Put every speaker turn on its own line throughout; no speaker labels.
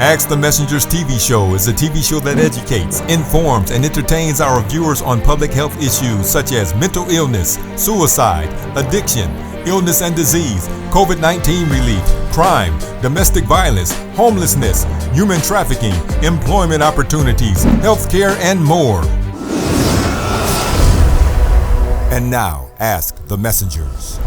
Ask the Messengers TV show is a TV show that educates, informs, and entertains our viewers on public health issues such as mental illness, suicide, addiction, illness and disease, COVID-19 relief, crime, domestic violence, homelessness, human trafficking, employment opportunities, healthcare, and more. And now, Ask the Messengers.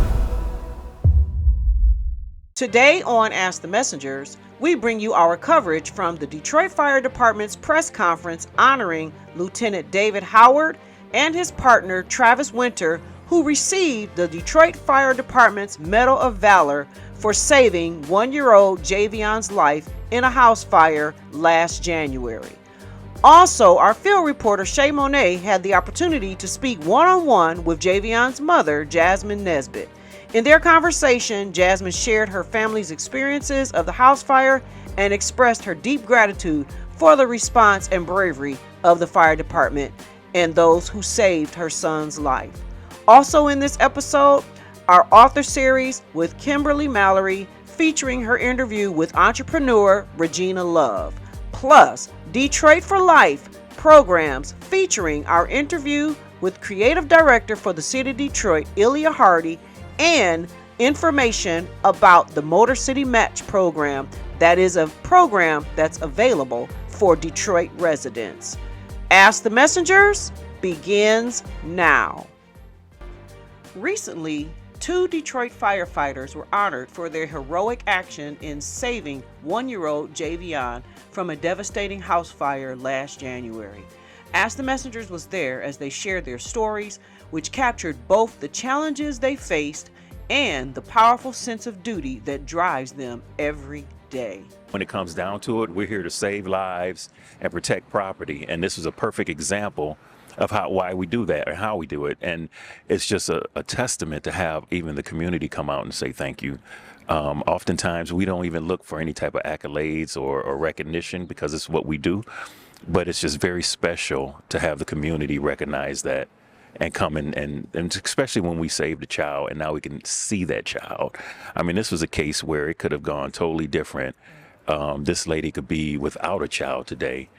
Today on Ask the Messengers, we bring you our coverage from the Detroit Fire Department's press conference honoring Lieutenant David Howard and his partner Travis Winter, who received the Detroit Fire Department's Medal of Valor for saving 1-year-old Jayveon's life in a house fire last January. Also, our field reporter Shay Monet had the opportunity to speak one-on-one with Jayveon's mother, Jasmine Nesbitt. In their conversation, Jasmine shared her family's experiences of the house fire and expressed her deep gratitude for the response and bravery of the fire department and those who saved her son's life. Also in this episode, our author series with Kimberly Mallory featuring her interview with entrepreneur Regina Love, plus Detroit for Life programs featuring our interview with creative director for the city of Detroit, Ilya Hardy, and information about the Motor City Match program that is a program that's available for Detroit residents. Ask the Messengers begins now. Recently, 2 Detroit firefighters were honored for their heroic action in saving 1-year-old Jayveon from a devastating house fire last January. Ask the Messengers was there as they shared their stories, which captured both the challenges they faced and the powerful sense of duty that drives them every day.
When it comes down to it, we're here to save lives and protect property. And this is a perfect example of why we do that and how we do it. And it's just a testament to have even the community come out and say thank you. Oftentimes, we don't even look for any type of accolades or recognition because it's what we do. But it's just very special to have the community recognize that and come in, and especially when we saved a child and now we can see that child. I mean, this was a case where it could have gone totally different. This lady could be without a child today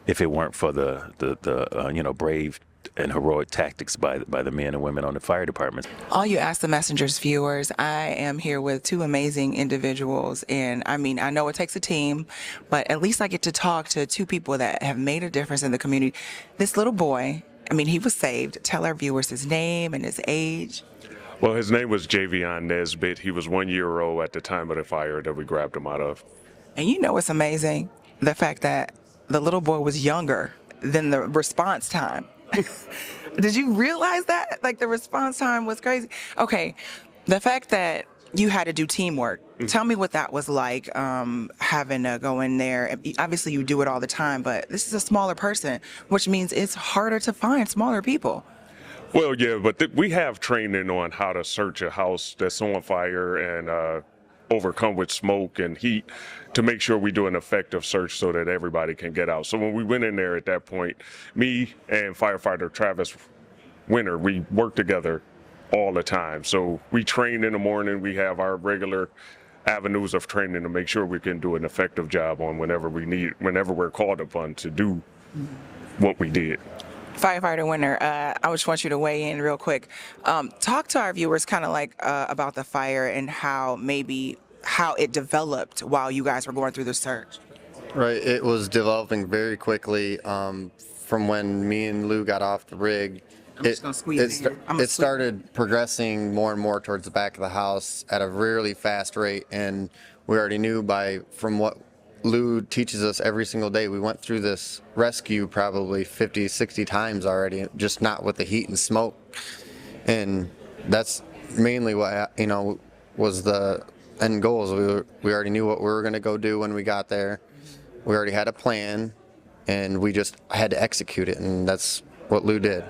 if it weren't for the brave and heroic tactics by the men and women on the fire department.
All you Ask the Messengers viewers, I am here with 2 amazing individuals, and I mean, I know it takes a team, but at least I get to talk to 2 people that have made a difference in the community. This little boy, I mean, he was saved. Tell our viewers his name and his age.
Well, his name was Jayveon Nesbitt. He was 1 year old at the time of the fire that we grabbed him out of.
And you know what's amazing? The fact that the little boy was younger than the response time. Did you realize that? Like, the response time was crazy. Okay, the fact that you had to do teamwork. Tell me what that was like, having to go in there. Obviously, you do it all the time, but this is a smaller person, which means it's harder to find smaller people.
Well, yeah, but we have training on how to search a house that's on fire and overcome with smoke and heat to make sure we do an effective search so that everybody can get out. So when we went in there at that point, me and firefighter Travis Winter, we worked together all the time. So we train in the morning. We have our regular avenues of training to make sure we can do an effective job on whenever we're called upon to do what we did.
Firefighter Winter, I just want you to weigh in real quick. Talk to our viewers kind of like about the fire and how it developed while you guys were going through the search.
Right, it was developing very quickly from when me and Lou got off the rig. It started progressing more and more towards the back of the house at a really fast rate, and we already knew from what Lou teaches us every single day, we went through this rescue probably 50, 60 times already, just not with the heat and smoke. And that's mainly what, was the end goals. We already knew what we were going to go do when we got there. We already had a plan, and we just had to execute it, and that's what Lou did.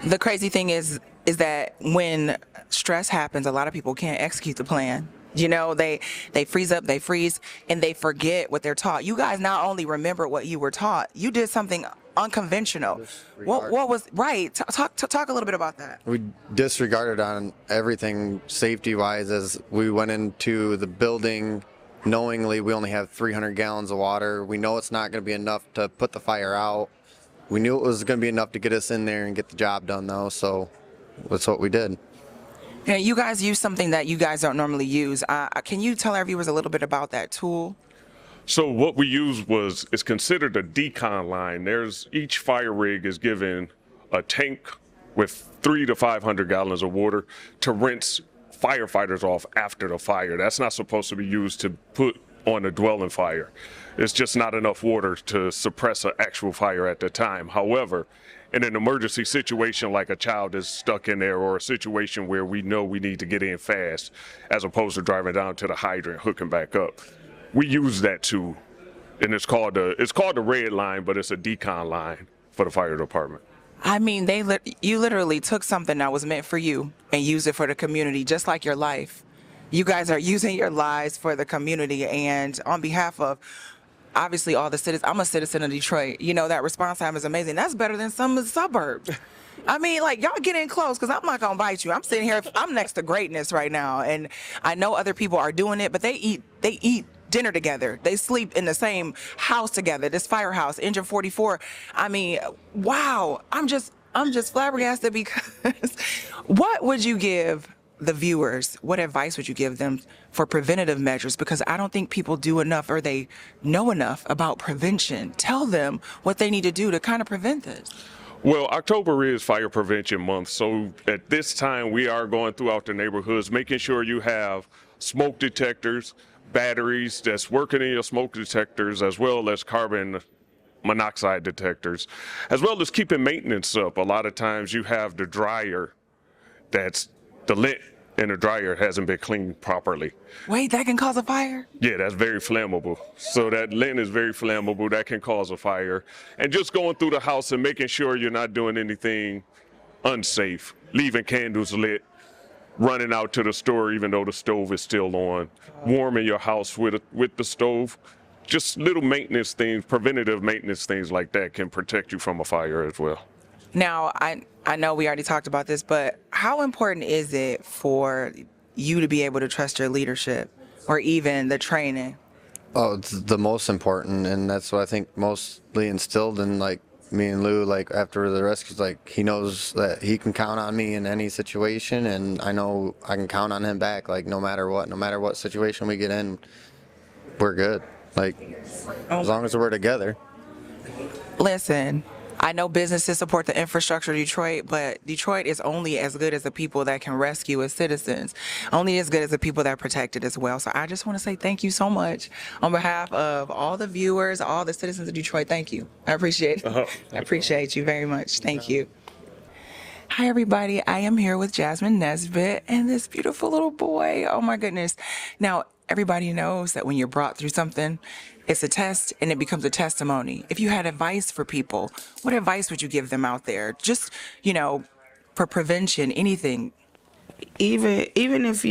The crazy thing is that when stress happens, a lot of people can't execute the plan. You know, they freeze up, they freeze, and they forget what they're taught. You guys not only remember what you were taught, you did something unconventional. What was right? Talk a little bit about that.
We disregarded on everything safety-wise as we went into the building knowingly we only have 300 gallons of water. We know it's not going to be enough to put the fire out. We knew it was going to be enough to get us in there and get the job done, though, so that's what we did.
Yeah, you guys use something that you guys don't normally use. Can you tell our viewers a little bit about that tool?
So what we used is considered a decon line. Each fire rig is given a tank with 300 to 500 gallons of water to rinse firefighters off after the fire. That's not supposed to be used to put on a dwelling fire. It's just not enough water to suppress an actual fire at the time. However, in an emergency situation like a child is stuck in there, or a situation where we know we need to get in fast, as opposed to driving down to the hydrant, hooking back up, we use that tool, and it's called the red line, but it's a decon line for the fire department.
I mean, you literally took something that was meant for you and used it for the community, just like your life. You guys are using your lives for the community, and on behalf of obviously all the citizens. I'm a citizen of Detroit. You know, that response time is amazing. That's better than some of the suburbs. I mean, like, y'all get in close, because I'm not going to bite you. I'm sitting here, I'm next to greatness right now, and I know other people are doing it, but they eat dinner together. They sleep in the same house together, this firehouse, Engine 44. I mean, wow. I'm just flabbergasted, because what would you give the viewers, what advice would you give them for preventative measures? Because I don't think people do enough, or they know enough about prevention. Tell them what they need to do to kind of prevent this.
Well, October is Fire Prevention Month, so at this time we are going throughout the neighborhoods, making sure you have smoke detectors, batteries that's working in your smoke detectors, as well as carbon monoxide detectors, as well as keeping maintenance up. A lot of times you have the dryer that's the lint in the dryer hasn't been cleaned properly.
Wait, that can cause a fire?
Yeah, that's very flammable. So that lint is very flammable. That can cause a fire. And just going through the house and making sure you're not doing anything unsafe, leaving candles lit, running out to the store even though the stove is still on, warming your house with the stove. Just little maintenance things, preventative maintenance things like that can protect you from a fire as well.
Now, I know we already talked about this, but how important is it for you to be able to trust your leadership, or even the training?
Oh, it's the most important, and that's what I think mostly instilled in, like, me and Lou, like, after the rescues. Like, he knows that he can count on me in any situation, and I know I can count on him back, like, no matter what situation we get in, we're good. Like, as long as we're together.
Listen, I know businesses support the infrastructure of Detroit, but Detroit is only as good as the people that can rescue as citizens, only as good as the people that protect it as well. So I just want to say thank you so much on behalf of all the viewers, all the citizens of Detroit. Thank you. I appreciate it. I appreciate you very much. Thank you. Hi, everybody. I am here with Jasmine Nesbitt and this beautiful little boy. Oh, my goodness. Now, everybody knows that when you're brought through something, it's a test and it becomes a testimony. If you had advice for people, what advice would you give them out there? Just, you know, for prevention, anything.
Even if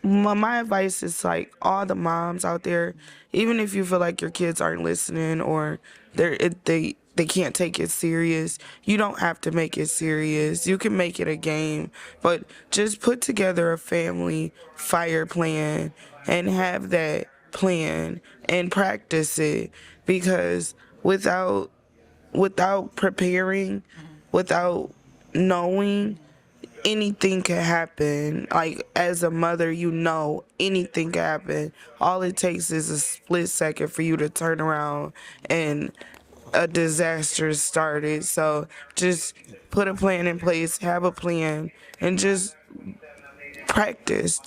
my advice is, like, all the moms out there, even if you feel like your kids aren't listening, or they can't take it serious, you don't have to make it serious. You can make it a game, but just put together a family fire plan and have that plan and practice it, because without preparing, without knowing, anything can happen. Like, as a mother, you know anything can happen. All it takes is a split second for you to turn around and a disaster started. So just put a plan in place, have a plan, and just practice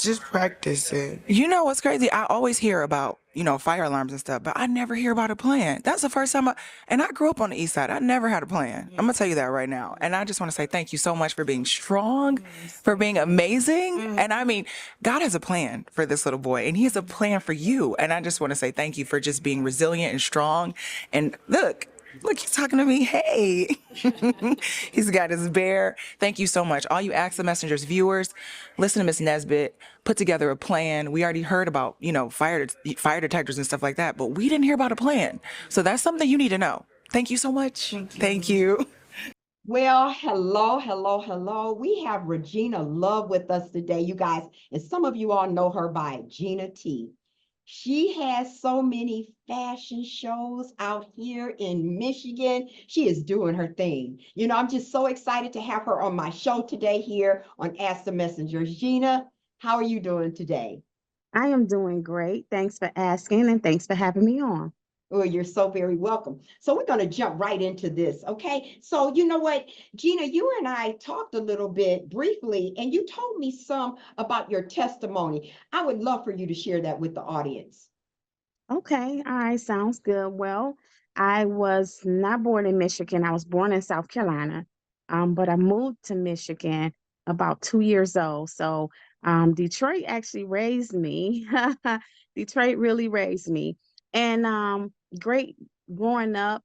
it.
You know what's crazy? I always hear about, you know, fire alarms and stuff, but I never hear about a plan. That's the first time and I grew up on the east side. I never had a plan. I'm gonna tell you that right now. And I just want to say thank you so much for being strong, for being amazing. And I mean, God has a plan for this little boy, and he has a plan for you. And I just want to say thank you for just being resilient and strong. And look, he's talking to me. Hey, he's got his bear. Thank you so much. All you Ask the Messengers viewers, listen to Miss Nesbitt, put together a plan. We already heard about, you know, fire detectors and stuff like that, but we didn't hear about a plan. So that's something you need to know. Thank you so much. Thank you.
Well, hello. We have Regina Love with us today, you guys, and some of you all know her by Gina T. She has so many fashion shows out here in Michigan. She is doing her thing. You know, I'm just so excited to have her on my show today here on Ask the Messenger. Gina, how are you doing today?
I am doing great. Thanks for asking and thanks for having me on.
Oh, you're so very welcome. So we're going to jump right into this, okay? So you know what, Gina, you and I talked a little bit briefly, and you told me some about your testimony. I would love for you to share that with the audience.
Okay, all right, sounds good. Well, I was not born in Michigan. I was born in South Carolina, but I moved to Michigan about 2 years old. So Detroit actually raised me. Detroit really raised me. And great growing up,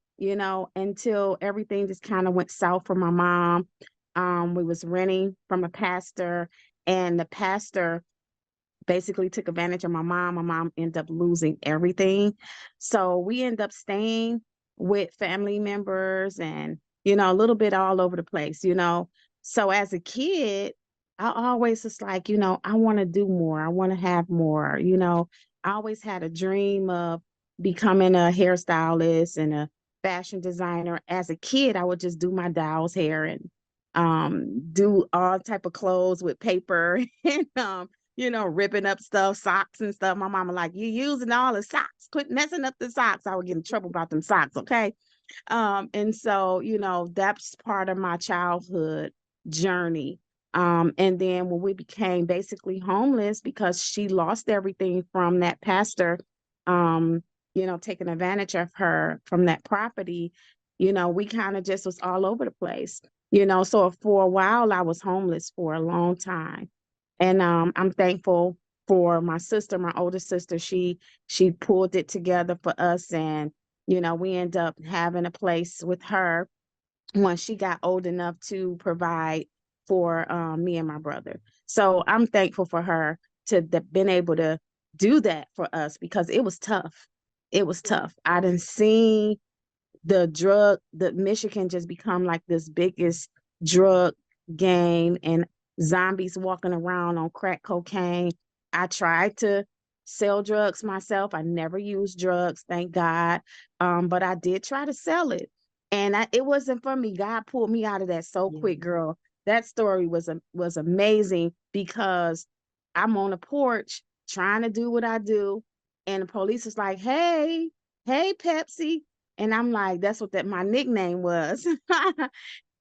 until everything just kind of went south for my mom. We was renting from a pastor, and the pastor basically took advantage of my mom. My mom ended up losing everything. So we end up staying with family members and, a little bit all over the place. So as a kid, I always was like, I want to do more. I want to have more. I always had a dream of becoming a hairstylist and a fashion designer. As a kid, I would just do my doll's hair and do all type of clothes with paper and ripping up stuff, socks and stuff. My mama like, you using all the socks. Quit messing up the socks. I would get in trouble about them socks, okay? And so, that's part of my childhood journey. And then when we became basically homeless because she lost everything from that pastor, taking advantage of her from that property, we kind of just was all over the place. So for a while I was homeless for a long time. And I'm thankful for my sister, my older sister. She pulled it together for us, and we end up having a place with her when she got old enough to provide for me and my brother. So I'm thankful for her to been able to do that for us because it was tough. It was tough. I didn't see the Michigan just become like this biggest drug game and zombies walking around on crack cocaine. I tried to sell drugs myself. I never used drugs, thank God. But I did try to sell it. And it wasn't for me. God pulled me out of that so quick, girl. That story was amazing because I'm on the porch trying to do what I do. And the police was like, hey, Pepsi. And I'm like, that's what my nickname was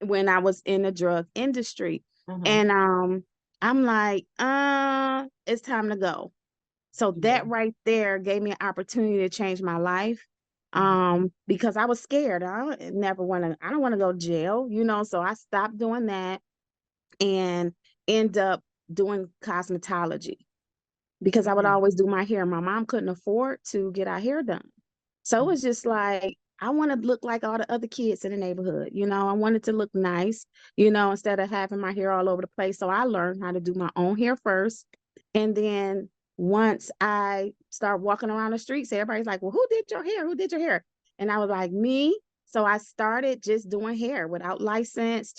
when I was in the drug industry. And I'm like, it's time to go. So that right there gave me an opportunity to change my life. Because I was scared. I don't want to go to jail. So I stopped doing that and end up doing cosmetology because I would always do my hair. My mom couldn't afford to get our hair done. So it was just like, I want to look like all the other kids in the neighborhood. I wanted to look nice, instead of having my hair all over the place. So I learned how to do my own hair first. And then once I start walking around the streets, everybody's like, well, who did your hair? Who did your hair? And I was like, me. So I started just doing hair without license.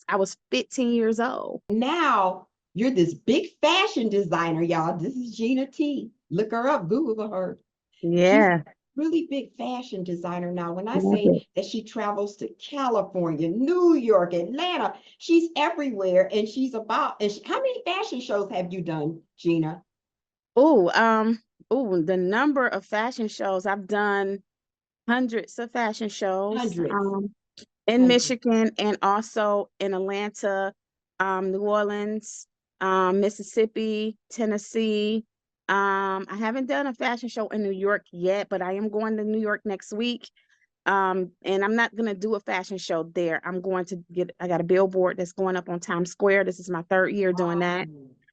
I was 15 years old.
Now you're this big fashion designer, y'all. This is Gina T. Look her up, Google her.
Yeah.
Really big fashion designer now. When I say that she travels to California, New York, Atlanta, she's everywhere and she's about, how many fashion shows have you done, Gina?
The number of fashion shows I've done, hundreds of fashion shows.
Hundreds.
In Michigan and also in Atlanta, New Orleans, Mississippi, Tennessee. I haven't done a fashion show in New York yet, but I am going to New York next week. And I'm not going to do a fashion show there. I got a billboard that's going up on Times Square. This is my third year doing that.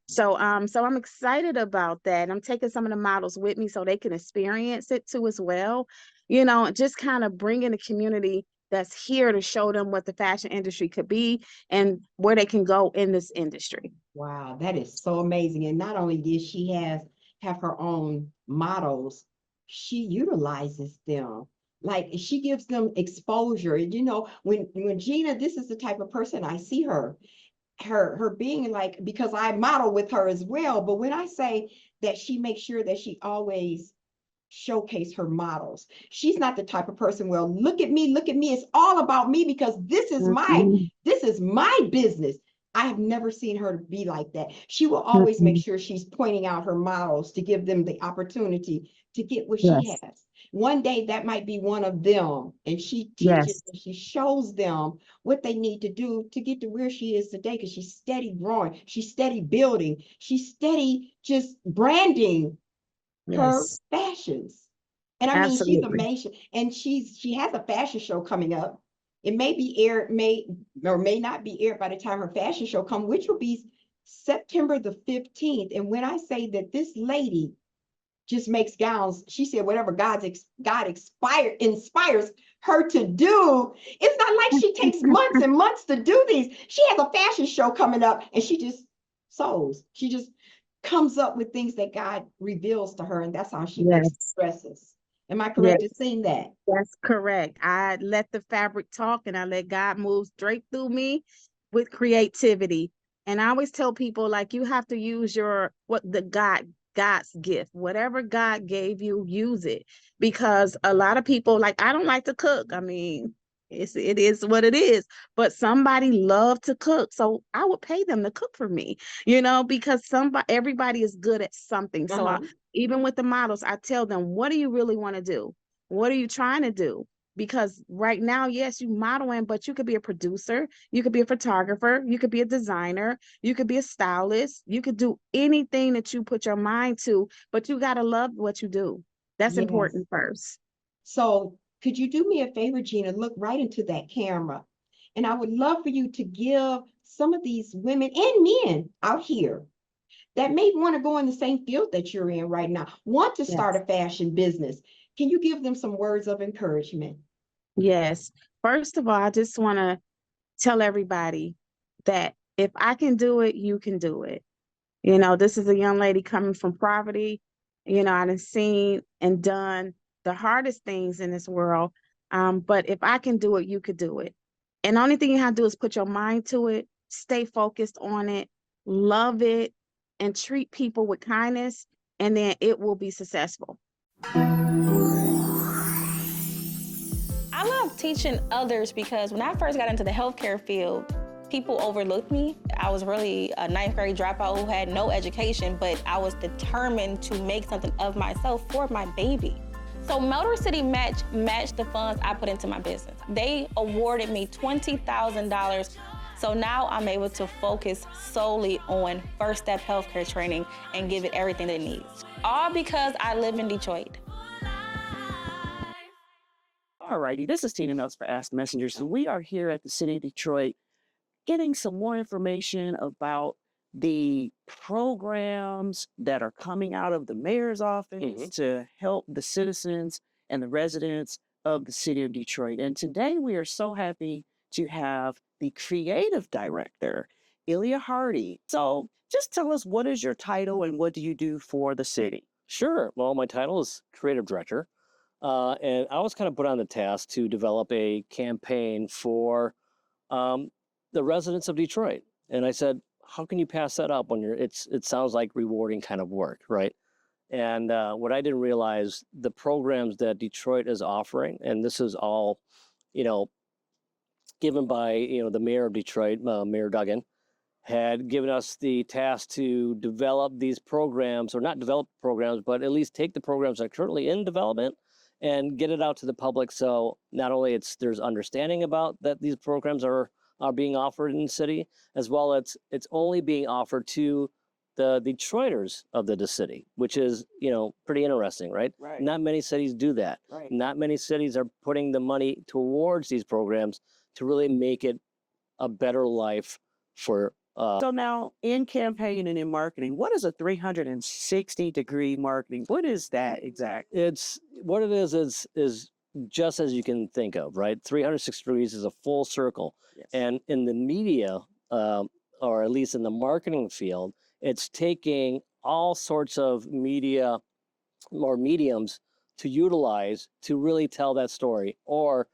So I'm excited about that. I'm taking some of the models with me so they can experience it too as well. Just kind of bringing the community that's here to show them what the fashion industry could be and where they can go in this industry.
Wow, that is so amazing. And not only did she have her own models, she utilizes them. Like she gives them exposure. When Gina, this is the type of person I see her being like, because I model with her as well. But when I say that she makes sure that she always showcase her models. She's not the type of person, well, look at me, look at me. It's all about me because
Mhm.
this is my business. I have never seen her be like that. She will always make
Mhm.
sure she's pointing out her models to give them the opportunity to get what she
Yes.
has. One day that might be one of them, and she teaches
Yes.
and she shows them what they need to do to get to where she is today because she's steady growing, she's steady building, she's steady just branding her
Yes.
fashions. And I mean, she's
Absolutely.
amazing. And she has a fashion show coming up. It may be aired, may or may not be aired by the time her fashion show comes, which will be September the 15th. And when I say that this lady just makes gowns, she said whatever God inspires her to do. It's not like she takes months and months to do these. She has a fashion show coming up and she just sews. She just comes up with things that God reveals to her, and that's how she makes
Yes.
dresses. Am I
Yes.
correct in saying that?
That's correct. I let the fabric talk and I let God move straight through me with creativity. And I always tell people like you have to use your what the God's gift. Whatever God gave you, use it. Because a lot of people like I don't like to cook. I mean, it is what it is. But somebody love to cook. So I would pay them to cook for me, because everybody is good at something. So
Uh-huh.
even with the models, I tell them, what do you really want to do? What are you trying to do? Because right now, yes, you modeling, but you could be a producer, you could be a photographer, you could be a designer, you could be a stylist, you could do anything that you put your mind to, but you got to love what you do. That's
Yes.
important first.
So could you do me a favor, Gina? Look right into that camera. And I would love for you to give some of these women and men out here that may want to go in the same field that you're in right now, want to start
Yes.
a fashion business. Can you give them some words of encouragement?
Yes. First of all, I just want to tell everybody that if I can do it, you can do it. This is a young lady coming from poverty. I done seen and done the hardest things in this world. But if I can do it, you could do it. And the only thing you have to do is put your mind to it, stay focused on it, love it, and treat people with kindness, and then it will be successful.
I love teaching others because when I first got into the healthcare field, people overlooked me. I was really a ninth grade dropout who had no education, but I was determined to make something of myself for my baby. So Motor City matched the funds I put into my business. They awarded me $20,000. So now I'm able to focus solely on first step healthcare training and give it everything it needs. All because I live in Detroit.
Alrighty, this is Tina Notes for Ask Messengers, and we are here at the City of Detroit getting some more information about the programs that are coming out of the mayor's office to help the citizens and the residents of the City of Detroit. And today we are so happy to have the creative director, Ilya Hardy. So just tell us, what is your title and what do you do for the city?
Sure. Well, my title is creative director. And I was kind of put on the task to develop a campaign for um, the residents of Detroit. And I said, how can you pass that up when it sounds like rewarding kind of work, right? And what I didn't realize, the programs that Detroit is offering, and this is all, you know, given by, the mayor of Detroit, Mayor Duggan, had given us the task to develop these programs, or not develop programs, but at least take the programs that are currently in development and get it out to the public. So not only there's understanding about that these programs are being offered in the city, as well as it's only being offered to the Detroiters of the city, which is, pretty interesting, right?
Right.
Not many cities do that.
Right.
Not many cities are putting the money towards these programs to really make it a better life for
So now in campaign and in marketing, what is a 360-degree marketing? What is that exactly?
It's what it is just as you can think of, right? 360 degrees is a full circle.
Yes.
And in the media, or at least in the marketing field, it's taking all sorts of media or mediums to utilize to really tell that story, or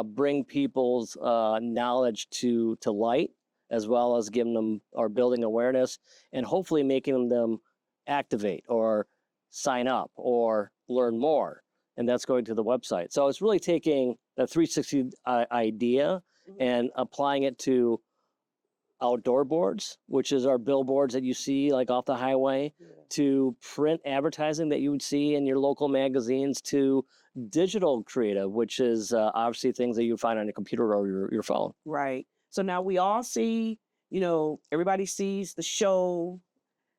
bring people's knowledge to light, as well as giving them or building awareness, and hopefully making them activate or sign up or learn more. And that's going to the website. So it's really taking that 360 idea and applying it to outdoor boards, which is our billboards that you see like off the highway, to print advertising that you would see in your local magazines, to digital creative, which is obviously things that you find on your computer or your phone.
Right. So now we all see, everybody sees the show,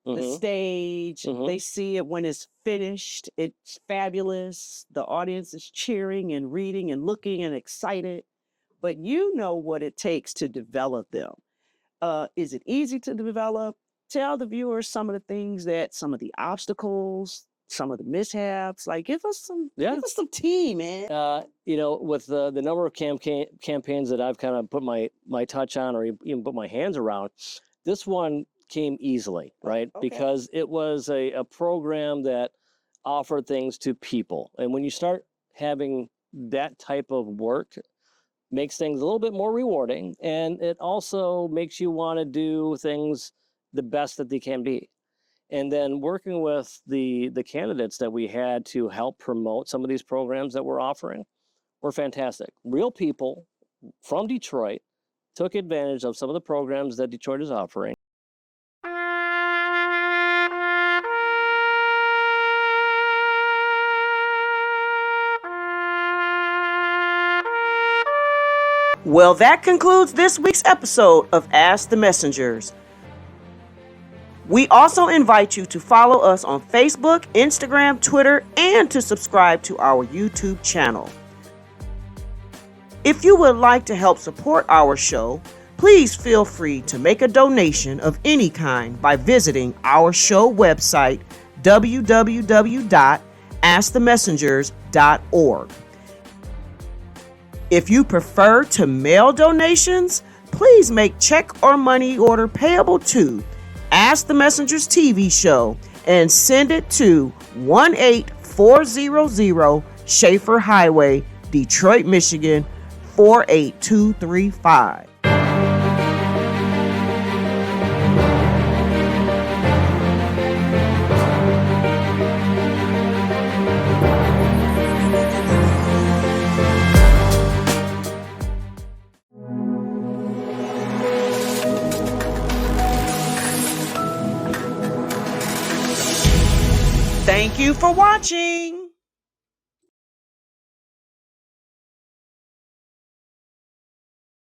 the stage. They see it when it's finished. It's fabulous. The audience is cheering and reading and looking and excited. But you know what it takes to develop them. Is it easy to develop? Tell the viewers some of the obstacles, some of the mishaps. Like, give us some tea, man.
With the number of campaigns that I've kind of put my touch on, or even put my hands around, this one came easily, right?
Okay.
Because it was a program that offered things to people. And when you start having that type of work, makes things a little bit more rewarding, and it also makes you want to do things the best that they can be. And then working with the candidates that we had to help promote some of these programs that we're offering were fantastic. Real people from Detroit took advantage of some of the programs that Detroit is offering.
Well, that concludes this week's episode of Ask the Messengers. We also invite you to follow us on Facebook, Instagram, Twitter, and to subscribe to our YouTube channel. If you would like to help support our show, please feel free to make a donation of any kind by visiting our show website, www.askthemessengers.org. If you prefer to mail donations, please make check or money order payable to Ask the Messengers TV show and send it to 18400 Schaefer Highway, Detroit, Michigan 48235. Thank you for watching.